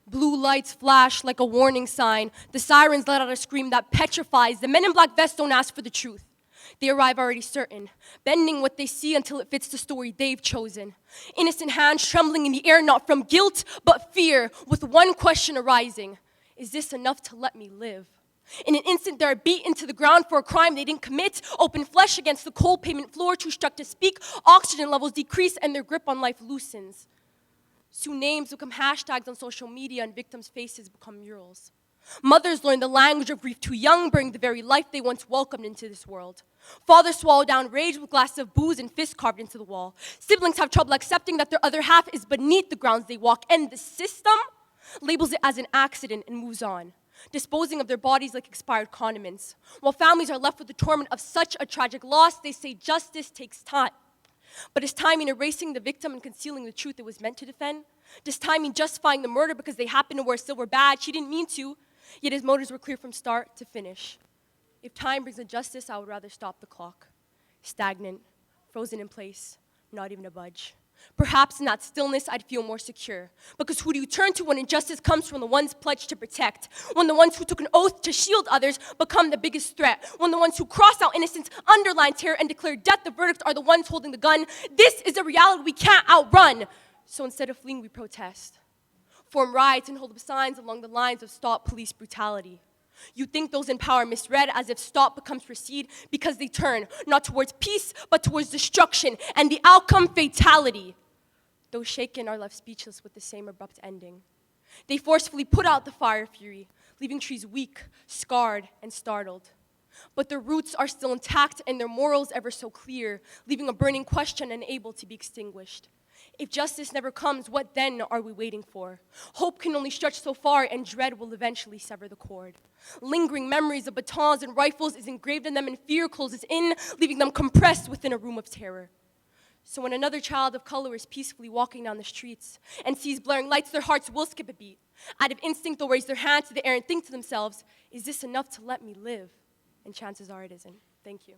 Blue lights flash like a warning sign. The sirens let out a scream that petrifies. The men in black vests don't ask for the truth. They arrive already certain, bending what they see until it fits the story they've chosen. Innocent hands trembling in the air, not from guilt, but fear, with one question arising: is this enough to let me live? In an instant, they are beaten to the ground for a crime they didn't commit. Open flesh against the cold pavement floor, too struck to speak. Oxygen levels decrease and their grip on life loosens. Soon names become hashtags on social media and victims' faces become murals. Mothers learn the language of grief too young, bearing the very life they once welcomed into this world. Fathers swallow down rage with glasses of booze and fists carved into the wall. Siblings have trouble accepting that their other half is beneath the grounds they walk, and the system labels it as an accident and moves on, disposing of their bodies like expired condiments. While families are left with the torment of such a tragic loss, they say justice takes time. But is timing erasing the victim and concealing the truth it was meant to defend? Does timing justifying the murder because they happen to wear a silver badge? She didn't mean to, yet his motives were clear from start to finish. If time brings a justice, I would rather stop the clock. Stagnant, frozen in place, not even a budge. Perhaps in that stillness, I'd feel more secure. Because who do you turn to when injustice comes from the ones pledged to protect? When the ones who took an oath to shield others become the biggest threat? When the ones who cross out innocence, underline terror, and declare death the verdict are the ones holding the gun? This is a reality we can't outrun. So instead of fleeing, we protest. Form riots and hold up signs along the lines of stop police brutality. You think those in power misread as if stop becomes proceed because they turn not towards peace but towards destruction and the outcome fatality. Those shaken are left speechless with the same abrupt ending. They forcefully put out the fire fury, leaving trees weak, scarred, and startled. But their roots are still intact and their morals ever so clear, leaving a burning question unable to be extinguished. If justice never comes, what then are we waiting for? Hope can only stretch so far, and dread will eventually sever the cord. Lingering memories of batons and rifles is engraved in them, and fear closes in, leaving them compressed within a room of terror. So when another child of color is peacefully walking down the streets and sees blaring lights, their hearts will skip a beat. Out of instinct, they'll raise their hand to the air and think to themselves, is this enough to let me live? And chances are it isn't. Thank you.